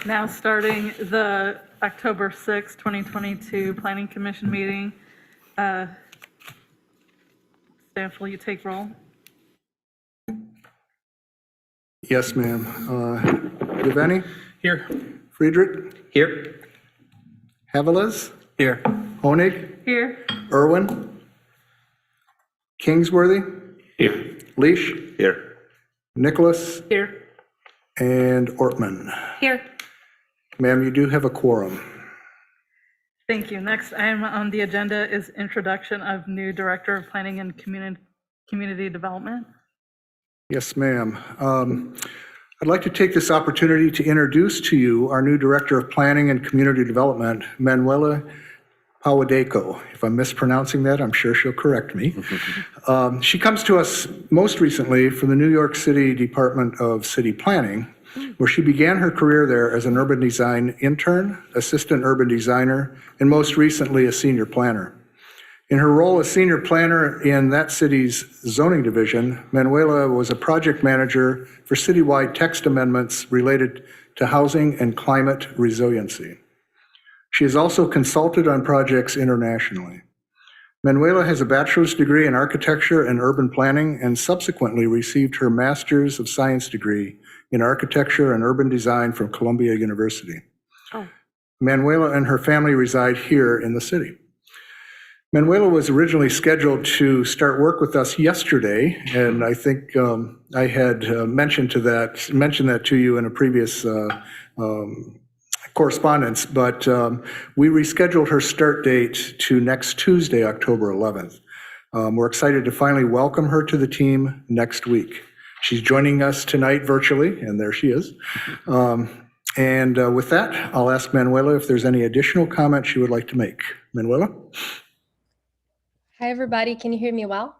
Now starting the October 6, 2022 Planning Commission meeting. Stan, will you take roll? Yes, ma'am. Devaney? Here. Friedrich? Here. Havilas? Here. Honig? Here. Irwin? Kingsworthy? Here. Leash? Here. Nicholas? Here. And Ortman. Here. Ma'am, you do have a quorum. Thank you. Next item on the agenda is introduction of new Director of Planning and Community Development. Yes, ma'am. I'd like to take this opportunity to introduce to you our new Director of Planning and Community Development, Manuela Pawadeco. If I'm mispronouncing that, I'm sure she'll correct me. She comes to us most recently from the New York City Department of City Planning, where she began her career there as an urban design intern, assistant urban designer, and most recently a senior planner. In her role as senior planner in that city's zoning division, Manuela was a project manager for citywide text amendments related to housing and climate resiliency. She has also consulted on projects internationally. Manuela has a bachelor's degree in architecture and urban planning and subsequently received her master's of science degree in architecture and urban design from Columbia University. Oh. Manuela and her family reside here in the city. Manuela was originally scheduled to start work with us yesterday, and I think I had mentioned that to you in a previous correspondence, but we rescheduled her start date to next Tuesday, October 11th. We're excited to finally welcome her to the team next week. She's joining us tonight virtually, and there she is. With that, I'll ask Manuela if there's any additional comments she would like to make. Manuela? Hi, everybody. Can you hear me well?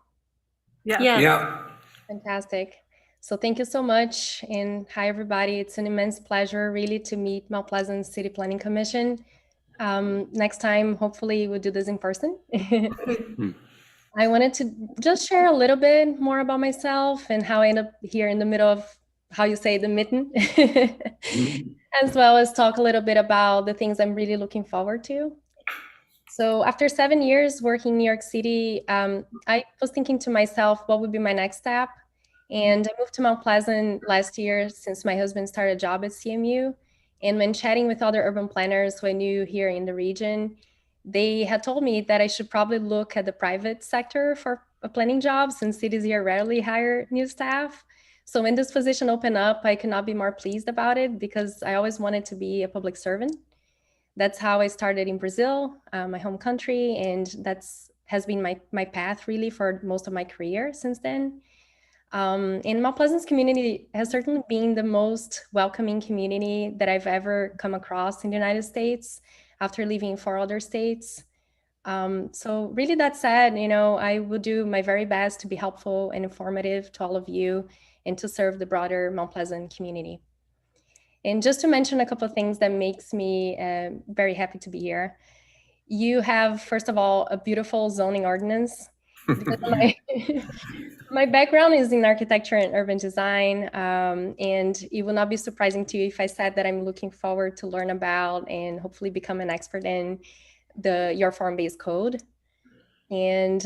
Yeah. Yeah. Fantastic. So thank you so much. And hi, everybody. It's an immense pleasure really to meet Mount Pleasant City Planning Commission. Next time, hopefully we'll do this in person. I wanted to just share a little bit more about myself and how I end up here in the middle of, how you say, the mitten, as well as talk a little bit about the things I'm really looking forward to. So after 7 years working in New York City, I was thinking to myself, what would be my next step? And I moved to Mount Pleasant last year since my husband started a job at CMU. And when chatting with other urban planners who I knew here in the region, they had told me that I should probably look at the private sector for a planning job, since cities here rarely hire new staff. So when this position opened up, I could not be more pleased about it, because I always wanted to be a public servant. That's how I started in Brazil, my home country, and has been my path really for most of my career since then. And Mount Pleasant's community has certainly been the most welcoming community that I've ever come across in the United States after living in 4 other states. So really, that said, I will do my very best to be helpful and informative to all of you and to serve the broader Mount Pleasant community. And just to mention a couple of things that makes me very happy to be here. You have, first of all, a beautiful zoning ordinance. Because my background is in architecture and urban design, and it will not be surprising to you if I said that I'm looking forward to learn about and hopefully become an expert in your form-based code. And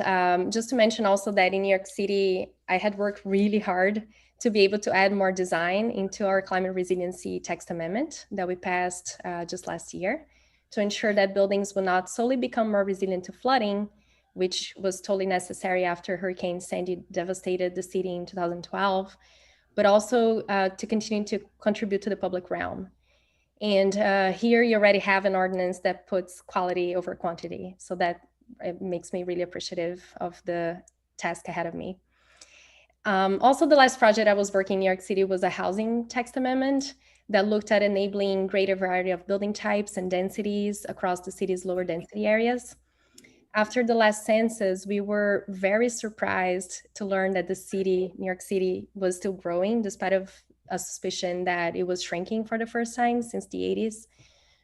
just to mention also that in New York City, I had worked really hard to be able to add more design into our climate resiliency text amendment that we passed just last year, to ensure that buildings will not solely become more resilient to flooding, which was totally necessary after Hurricane Sandy devastated the city in 2012, but also to continue to contribute to the public realm. And here you already have an ordinance that puts quality over quantity. So that it makes me really appreciative of the task ahead of me. Also, the last project I was working in New York City was a housing text amendment that looked at enabling greater variety of building types and densities across the city's lower density areas. After the last census, we were very surprised to learn that the city, New York City, was still growing despite of a suspicion that it was shrinking for the first time since the 80s.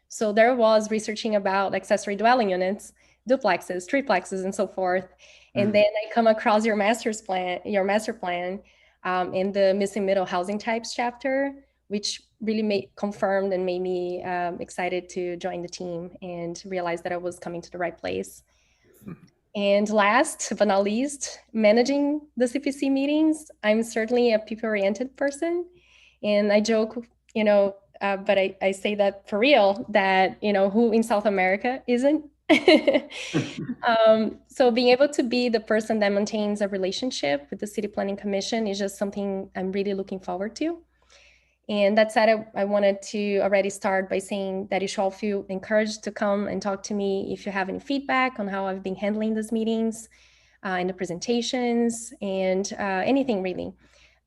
So there was researching about accessory dwelling units, duplexes, triplexes, and so forth. And then I come across your master plan in the missing middle housing types chapter, which really confirmed and made me excited to join the team and realize that I was coming to the right place. And last but not least, managing the CPC meetings. I'm certainly a people-oriented person, and I joke, but I say that for real, that, who in South America isn't? So being able to be the person that maintains a relationship with the City Planning Commission is just something I'm really looking forward to. And that said, I wanted to already start by saying that you should all feel encouraged to come and talk to me if you have any feedback on how I've been handling these meetings and the presentations and anything really.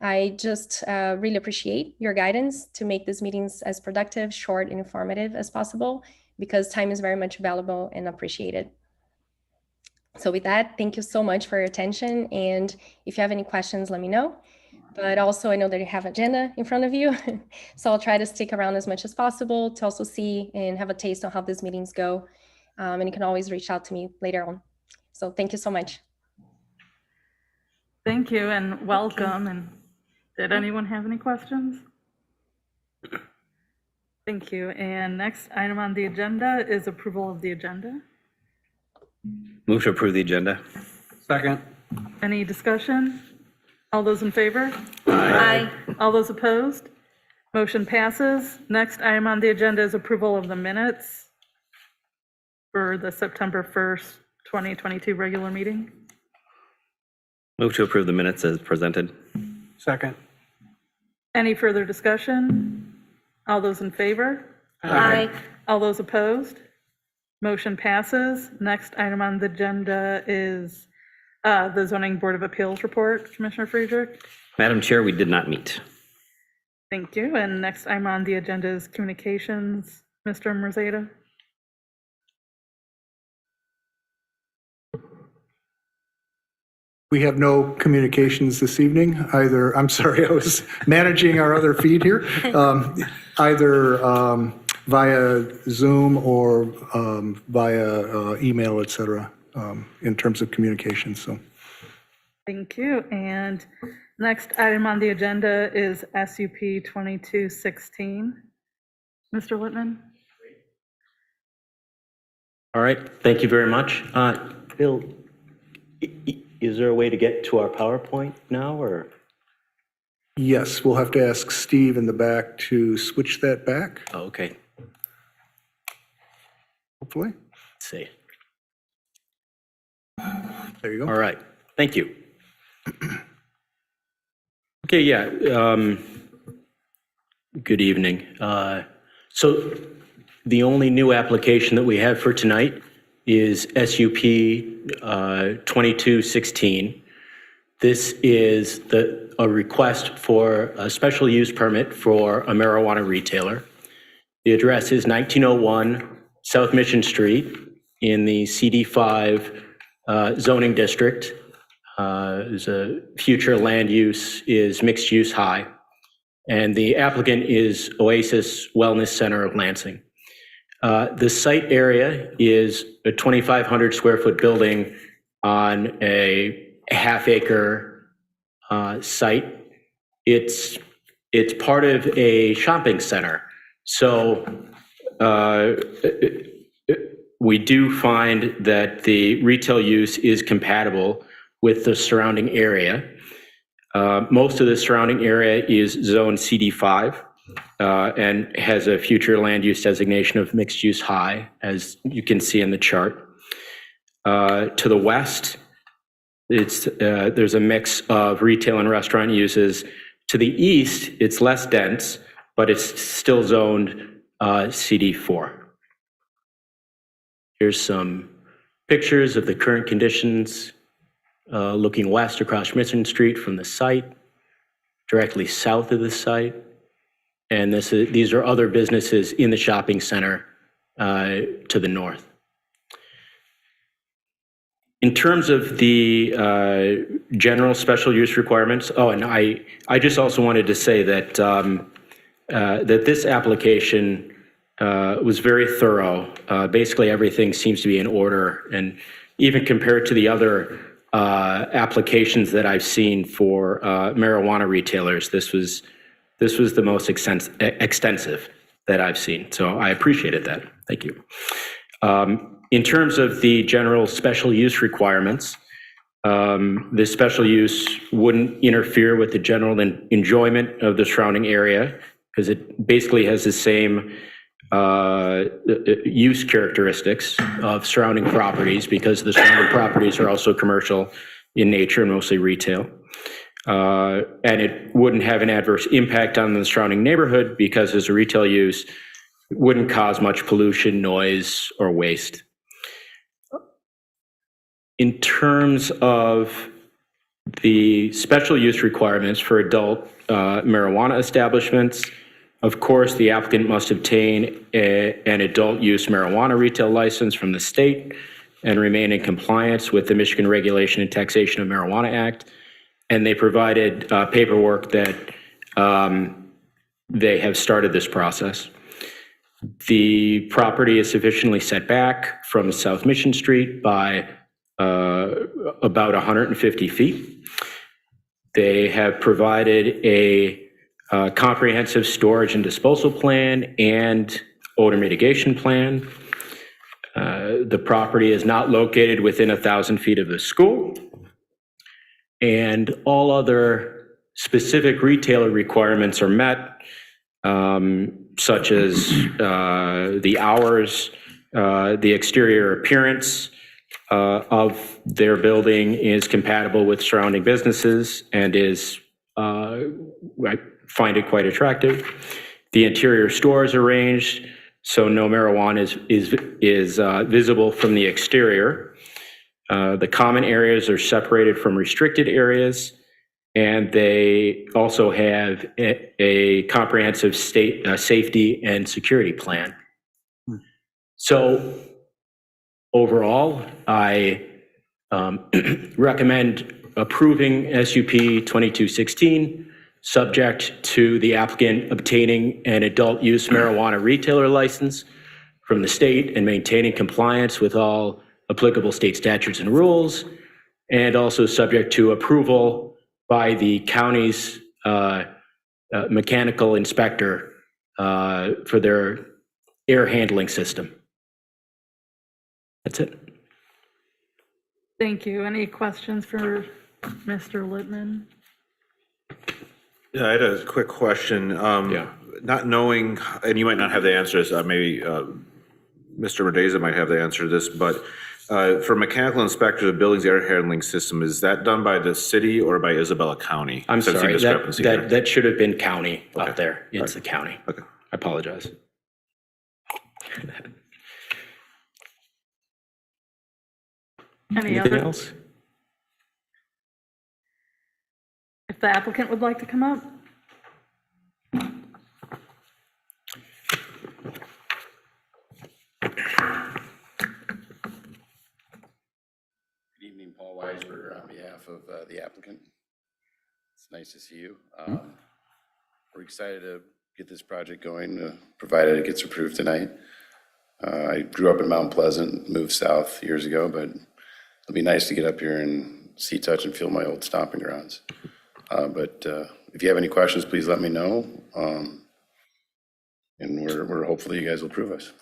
I just really appreciate your guidance to make these meetings as productive, short, and informative as possible, because time is very much valuable and appreciated. So with that, thank you so much for your attention. And if you have any questions, let me know. But also I know that you have an agenda in front of you. So I'll try to stick around as much as possible to also see and have a taste on how these meetings go. And you can always reach out to me later on. So thank you so much. Thank you and welcome. And did anyone have any questions? Thank you. And next item on the agenda is approval of the agenda. Move to approve the agenda. Second. Any discussion? All those in favor? Aye. All those opposed? Motion passes. Next item on the agenda is approval of the minutes for the September 1st, 2022 regular meeting. Move to approve the minutes as presented. Second. Any further discussion? All those in favor? Aye. All those opposed? Motion passes. Next item on the agenda is the Zoning Board of Appeals report. Commissioner Friedrich? Madam Chair, we did not meet. Thank you. And next item on the agenda is communications. Mr. Merzada? We have no communications this evening, either, I'm sorry, I was managing our other feed here, either via Zoom or via email, et cetera, in terms of communication, so. Thank you. And next item on the agenda is SUP 2216. Mr. Whitman? All right, thank you very much. Bill, is there a way to get to our PowerPoint now, or? Yes, we'll have to ask Steve in the back to switch that back, Oh, okay, hopefully. let's see. There you All go. right, thank you. Okay, yeah. Good evening. So the only new application that we have for tonight is SUP 2216. This is a request for a special use permit for a marijuana retailer. The address is 1901 South Mission Street in the CD5 zoning district. There's a future land use is mixed use high. And the applicant is Oasis Wellness Center of Lansing. The site area is a 2,500 square foot building on a half-acre site. It's part of a shopping center. So we do find that the retail use is compatible with the surrounding area. Most of the surrounding area is zone CD5 and has a future land use designation of mixed use high, as you can see in the chart. To the west, there's a mix of retail and restaurant uses. To the east, it's less dense, but it's still zoned CD4. Here's some pictures of the current conditions. Looking west across Mission Street from the site, directly south of the site. And these are other businesses in the shopping center to the north. In terms of the general special use requirements, and I just also wanted to say that that this application was very thorough. Basically, everything seems to be in order, and even compared to the other applications that I've seen for marijuana retailers, this was this was the most extensive that I've seen. So I appreciated that. Thank you. In terms of the general special use requirements, this special use wouldn't interfere with the general enjoyment of the surrounding area because it basically has the same use characteristics of surrounding properties because the surrounding properties are also commercial in nature and mostly retail. And it wouldn't have an adverse impact on the surrounding neighborhood because as a retail use, it wouldn't cause much pollution, noise, or waste. In terms of the special use requirements for adult marijuana establishments, of course, the applicant must obtain an adult use marijuana retail license from the state and remain in compliance with the Michigan Regulation and Taxation of Marijuana Act. And they provided paperwork that they have started this process. The property is sufficiently set back from South Mission Street by about 150 feet. They have provided a comprehensive storage and disposal plan and odor mitigation plan. The property is not located within 1,000 feet of the school. And all other specific retailer requirements are met, such as the hours, the exterior appearance of their building is compatible with surrounding businesses and is, I find it quite attractive. The interior store is arranged so no marijuana is visible from the exterior. The common areas are separated from restricted areas, and they also have a comprehensive safety and security plan. So overall, I recommend approving SUP 2216, subject to the applicant obtaining an adult use marijuana retailer license from the state and maintaining compliance with all applicable state statutes and rules, and also subject to approval by the county's mechanical inspector for their air handling system. That's it. Thank you. Any questions for Mr. Littman? Yeah, I had a quick question. Not knowing, and you might not have the answers, maybe Mr. Merdeza might have the answer to this, but for mechanical inspector of the building's air handling system, is that done by the city or by Isabella County? I'm So I've seen sorry, discrepancy there. that should have been county Okay. up there. It's the county. Okay. I apologize. Any Anything other? else? If the applicant would like to come up? Good evening, Paul Weisberger on behalf of the applicant. It's nice to see you. We're excited to get this project going, provided it gets approved tonight. I grew up in Mount Pleasant, moved south years ago, but it'll be nice to get up here and see, touch, and feel my old stomping grounds. But if you have any questions, please let me know. And we're hopefully you guys will approve us.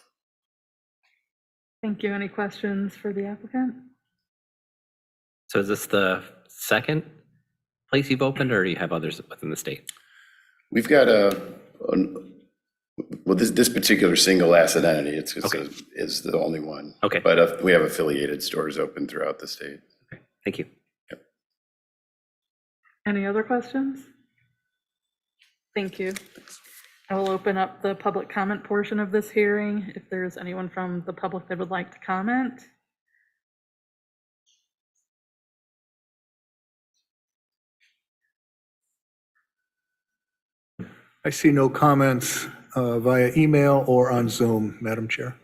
Thank you. Any questions for the applicant? So is this the second place you've opened, or do you have others within the state? We've got well, this particular single asset entity, Okay. is the only one. Okay. But we have affiliated stores open throughout the state. Thank you. Any other questions? Thank you. I will open up the public comment portion of this hearing. If there's anyone from the public that would like to comment. I see no comments via email or on Zoom, Madam Chair.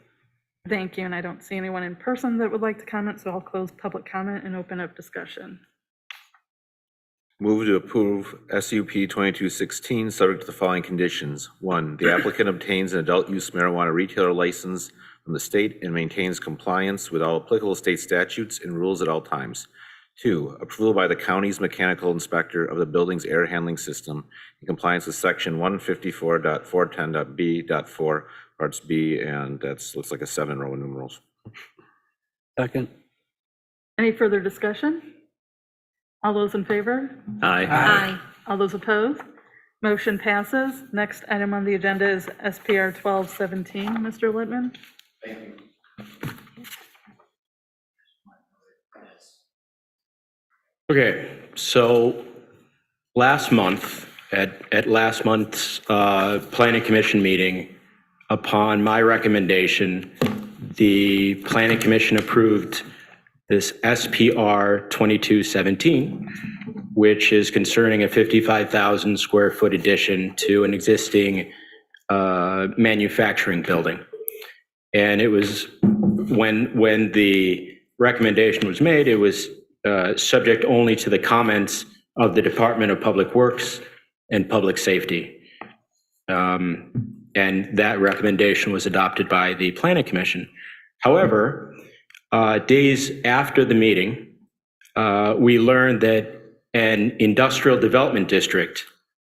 Thank you, and I don't see anyone in person that would like to comment, so I'll close public comment and open up discussion. Move to approve SUP 2216, subject to the following conditions. 1, the applicant obtains an adult use marijuana retailer license from the state and maintains compliance with all applicable state statutes and rules at all times. 2, approval by the county's mechanical inspector of the building's air handling system in compliance with section 154.410.b.4, parts B, and that's, looks like a 7 Roman numerals. Second. Any further discussion? All those in favor? Aye. All those opposed? Motion passes. Next item on the agenda is SPR 1217. Mr. Littman? Okay, so last month, at last month's Planning Commission meeting, upon my recommendation, the Planning Commission approved this SPR 2217, which is concerning a 55,000 square foot addition to an existing manufacturing building. And it was, when the recommendation was made, it was subject only to the comments of the Department of Public Works and Public Safety. And that recommendation was adopted by the Planning Commission. However, days after the meeting, we learned that an industrial development district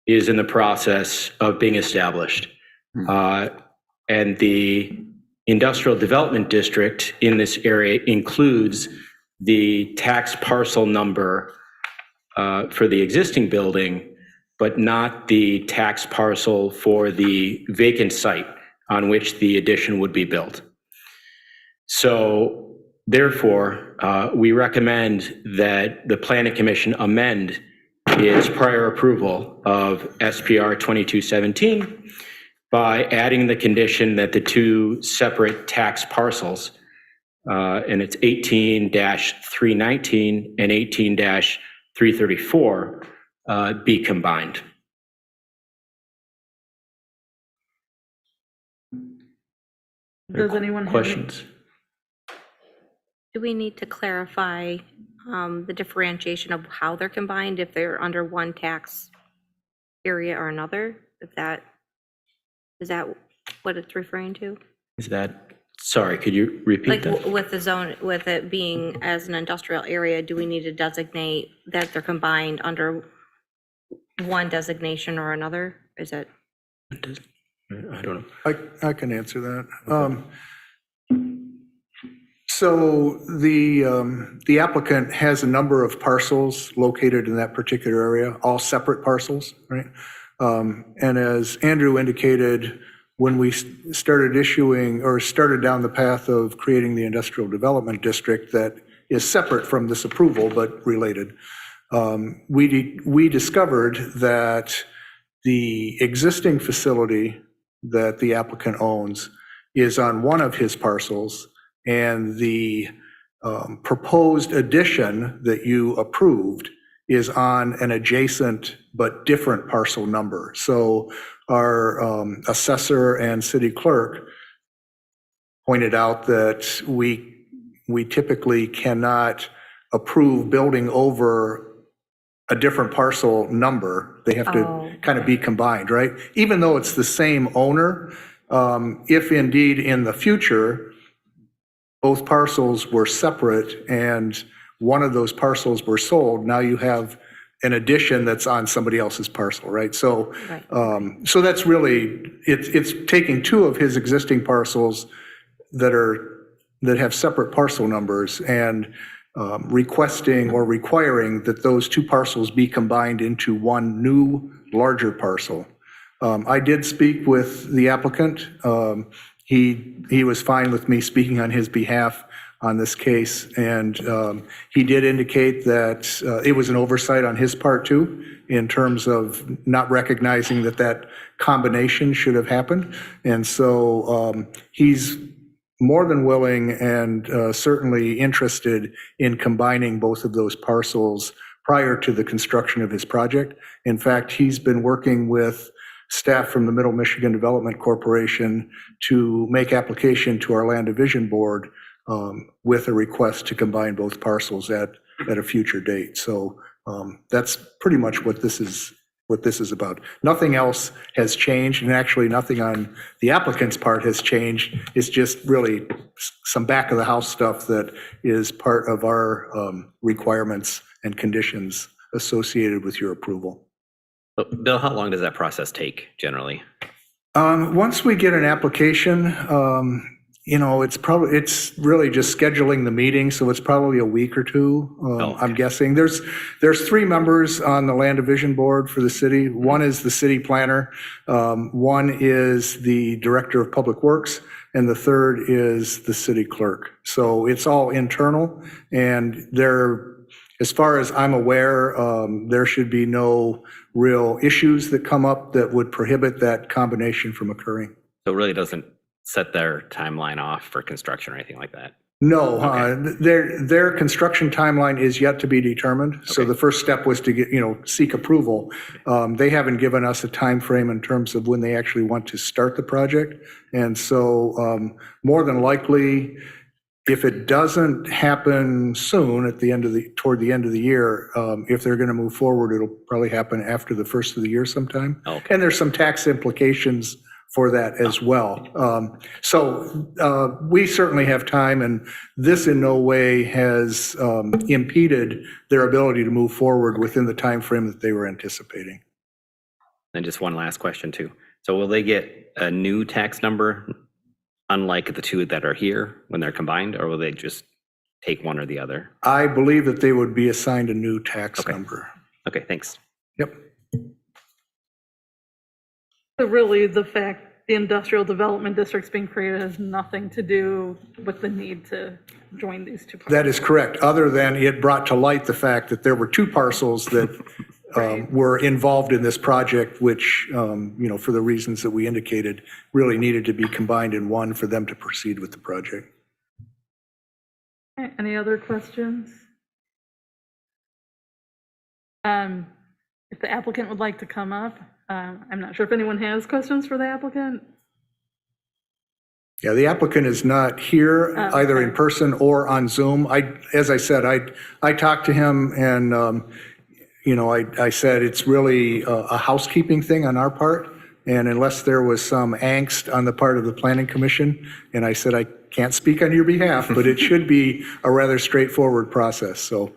is in the process of being established. And the industrial development district in this area includes the tax parcel number for the existing building, but not the tax parcel for the vacant site on which the addition would be built. So therefore, we recommend that the Planning Commission amend its prior approval of SPR 2217 by adding the condition that the two separate tax parcels, and it's 18-319 and 18-334, be combined. Does anyone have? Questions? Do we need to clarify the differentiation of how they're combined, if they're under one tax area or another? Is that what it's referring to? Is that, sorry, could you repeat Like that? with the zone, with it being as an industrial area, do we need to designate that they're combined under one designation or another? Is it? I don't know. I can answer that. So the applicant has a number of parcels located in that particular area, all separate parcels, right? And as Andrew indicated, when we started issuing or started down the path of creating the industrial development district that is separate from this approval but related, we discovered that the existing facility that the applicant owns is on one of his parcels, and the proposed addition that you approved is on an adjacent but different parcel number. So our assessor and city clerk pointed out that we typically cannot approve building over a different parcel number. They have to kind of be combined, right? Even though it's the same owner, if indeed in the future, both parcels were separate and one of those parcels were sold, now you have an addition that's on somebody else's parcel, right? So, so that's really, it's taking two of his existing parcels that have separate parcel numbers and requesting or requiring that those two parcels be combined into one new larger parcel. I did speak with the applicant. He was fine with me speaking on his behalf on this case, and he did indicate that it was an oversight on his part too, in terms of not recognizing that combination should have happened. And so he's more than willing and certainly interested in combining both of those parcels prior to the construction of his project. In fact, he's been working with staff from the Middle Michigan Development Corporation to make application to our Land Division Board with a request to combine both parcels at a future date. So that's pretty much what this is what this is about. Nothing else has changed, and actually nothing on the applicant's part has changed. It's just really some back of the house stuff that is part of our requirements and conditions associated with your approval. But Bill, how long does that process take generally? Once we get an application, it's really just scheduling the meeting, so it's probably a week or two, okay. I'm guessing. There's 3 members on the Land Division Board for the city. One is the city planner, one is the director of public works, and the third is the city clerk. So it's all internal, and as far as I'm aware, there should be no real issues that come up that would prohibit that combination from occurring. So it really doesn't set their timeline off for construction or anything like that? No, their construction timeline is yet to be determined. So Okay. the first step was to get, seek approval. They haven't given us a time frame in terms of when they actually want to start the project. And so more than likely, if it doesn't happen soon toward the end of the year, if they're going to move forward, it'll probably happen after the first of the year sometime. Okay. And there's some tax implications for that as well. So we certainly have time, and this in no way has impeded their ability to move forward within the time frame that they were anticipating. And just one last question too. So will they get a new tax number, unlike the 2 that are here when they're combined, or will they just take one or the other? I believe that they would be assigned a new tax Okay. number. Okay, thanks. Yep. So really, the fact the industrial development district's being created has nothing to do with the need to join these 2 parcels. That is correct, other than it brought to light the fact that there were 2 parcels that were involved in this project, which, for the reasons that we indicated, really needed to be combined in one for them to proceed with the project. Okay, any other questions? If the applicant would like to come up, I'm not sure if anyone has questions for the applicant. Yeah, the applicant is not here either in person or on Zoom. As I said, I talked to him and, I said it's really a housekeeping thing on our part. And unless there was some angst on the part of the planning commission, and I said, I can't speak on your behalf, but it should be a rather straightforward process. So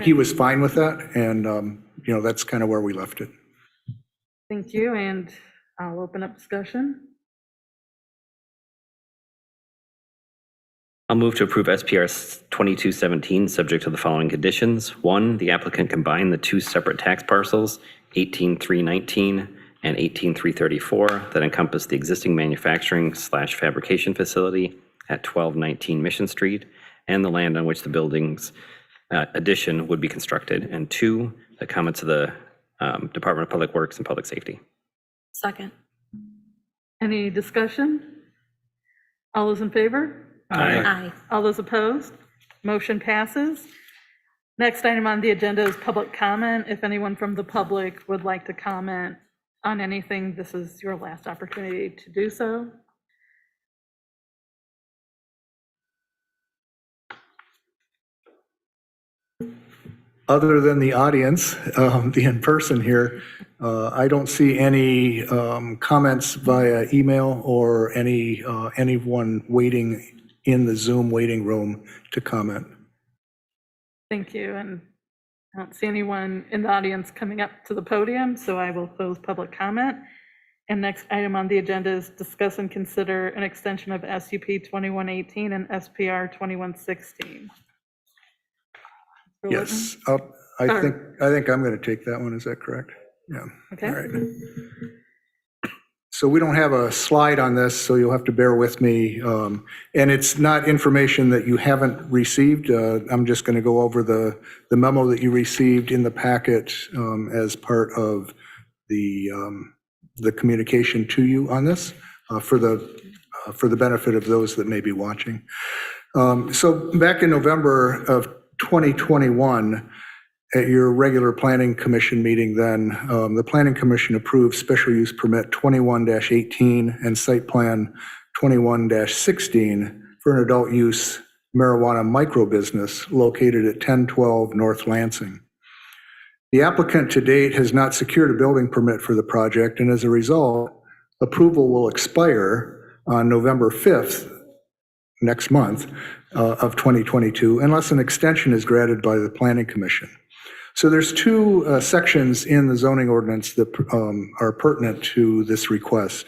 he was fine with that. And, that's kind of where we left it. Thank you, and I'll open up discussion. I'll move to approve SPR 2217, subject to the following conditions. 1, the applicant combine the 2 separate tax parcels, 18319 and 18334, that encompass the existing manufacturing/fabrication facility at 1219 Mission Street and the land on which the building's addition would be constructed. And 2, the comments of the Department of Public Works and Public Safety. Second. Any discussion? All those in favor? Aye. All those opposed? Motion passes. Next item on the agenda is public comment. If anyone from the public would like to comment on anything, this is your last opportunity to do so. Other than the audience, the in-person here, I don't see any comments via email or anyone waiting in the Zoom waiting room to comment. Thank you, and I don't see anyone in the audience coming up to the podium, so I will close public comment. And next item on the agenda is discuss and consider an extension of SUP 2118 and SPR 2116. Yes, I think I'm going to take that one. Is that correct? Yeah. Okay. All right. So we don't have a slide on this, so you'll have to bear with me. And it's not information that you haven't received. I'm just going to go over the memo that you received in the packet as part of the communication to you on this for the benefit of those that may be watching. So back in November of 2021, at your regular Planning Commission meeting then, the Planning Commission approved Special Use Permit 21-18 and Site Plan 21-16 for an adult use marijuana micro business located at 1012 North Lansing. The applicant to date has not secured a building permit for the project, and as a result, approval will expire on November 5th, next month, of 2022, unless an extension is granted by the Planning Commission. So there's two sections in the zoning ordinance that are pertinent to this request.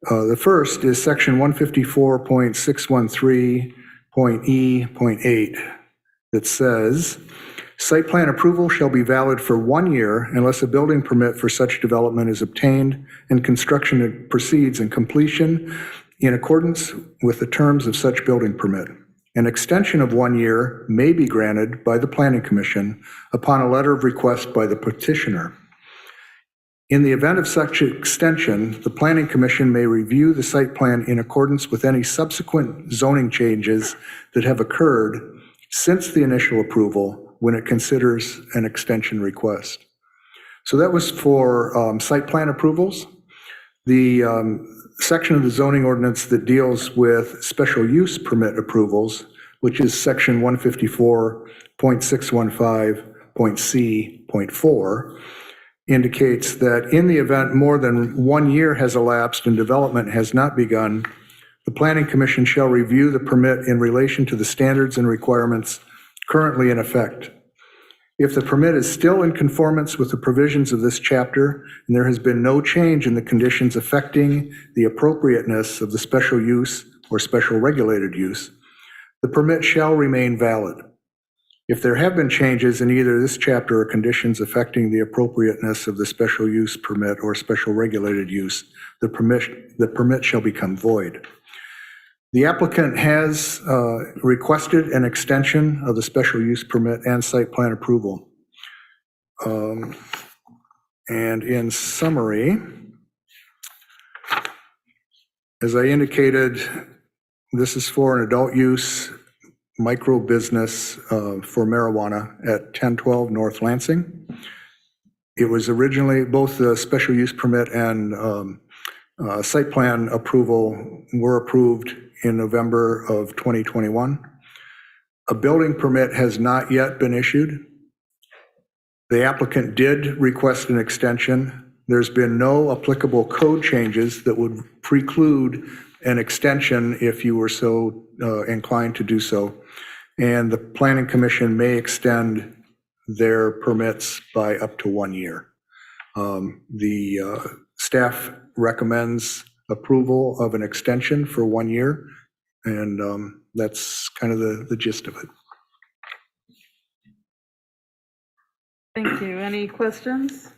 The first is section 154.613.E.8 that says, site plan approval shall be valid for 1 year unless a building permit for such development is obtained and construction proceeds in completion in accordance with the terms of such building permit. An extension of 1 year may be granted by the Planning Commission upon a letter of request by the petitioner. In the event of such extension, the Planning Commission may review the site plan in accordance with any subsequent zoning changes that have occurred since the initial approval when it considers an extension request. So that was for site plan approvals. The section of the zoning ordinance that deals with special use permit approvals, which is section 154.615.C.4, indicates that in the event more than 1 year has elapsed and development has not begun, the Planning Commission shall review the permit in relation to the standards and requirements currently in effect. If the permit is still in conformance with the provisions of this chapter, and there has been no change in the conditions affecting the appropriateness of the special use or special regulated use, the permit shall remain valid. If there have been changes in either this chapter or conditions affecting the appropriateness of the special use permit or special regulated use, the permit shall become void. The applicant has requested an extension of the special use permit and site plan approval. And in summary, as I indicated, this is for an adult use micro business for marijuana at 1012 North Lansing. It was originally, both the special use permit and site plan approval were approved in November of 2021. A building permit has not yet been issued. The applicant did request an extension. There's been no applicable code changes that would preclude an extension if you were so inclined to do so. And the Planning Commission may extend their permits by up to 1 year. The staff recommends approval of an extension for 1 year, and that's kind of the gist of it. Thank you. Any questions?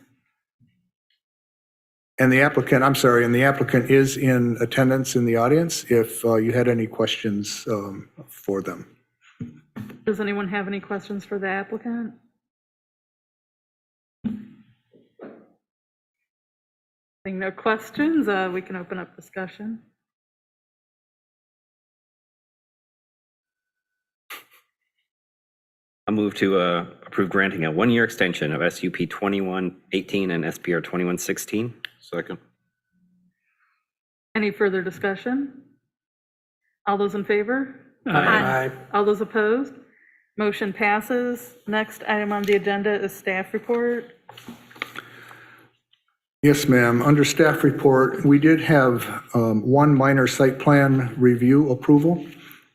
And the applicant, I'm sorry, and the applicant is in attendance in the audience if you had any questions for them. Does anyone have any questions for the applicant? Seeing no questions, we can open up discussion. I'll move to approve granting a 1-year extension of SUP 2118 and SPR 2116. Second. Any further discussion? All those in favor? Aye. All those opposed? Motion passes. Next item on the agenda is staff report. Yes, ma'am. Under staff report, we did have one minor site plan review approval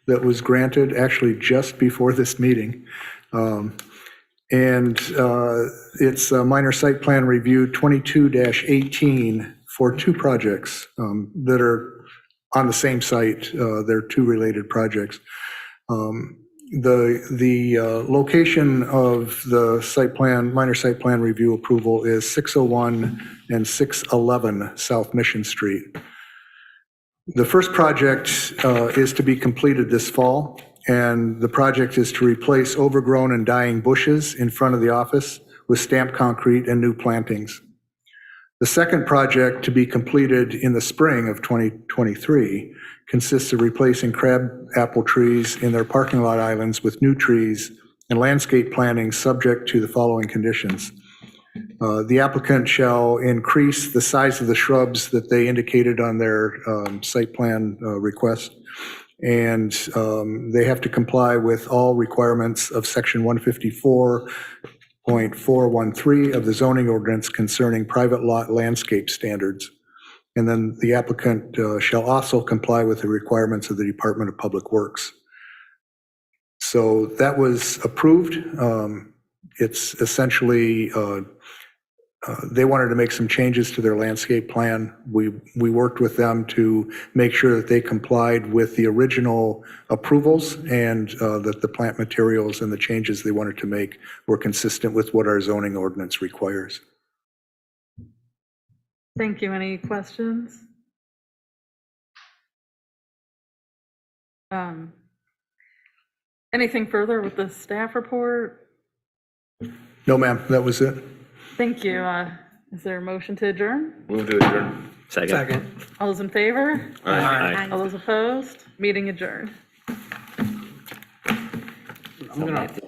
that was granted actually just before this meeting. It's a minor site plan review 22-18 for two projects that are on the same site. They're two related projects. The location of the site plan, minor site plan review approval is 601 and 611 South Mission Street. The first project is to be completed this fall, and the project is to replace overgrown and dying bushes in front of the office with stamped concrete and new plantings. The second project, to be completed in the spring of 2023, consists of replacing crab apple trees in their parking lot islands with new trees and landscape planting subject to the following conditions. The applicant shall increase the size of the shrubs that they indicated on their site plan request, and they have to comply with all requirements of section 154 1.413 of the zoning ordinance concerning private lot landscape standards. And then the applicant shall also comply with the requirements of the Department of Public Works. So that was approved. It's essentially, they wanted to make some changes to their landscape plan. We worked with them to make sure that they complied with the original approvals and that the plant materials and the changes they wanted to make were consistent with what our zoning ordinance requires. Thank you. Any questions? Anything further with the staff report? No, ma'am, that was it. Thank you. Is there a motion to adjourn? Move to adjourn. Second. All those in favor? Aye. All those opposed? Meeting adjourned. So, Matthew.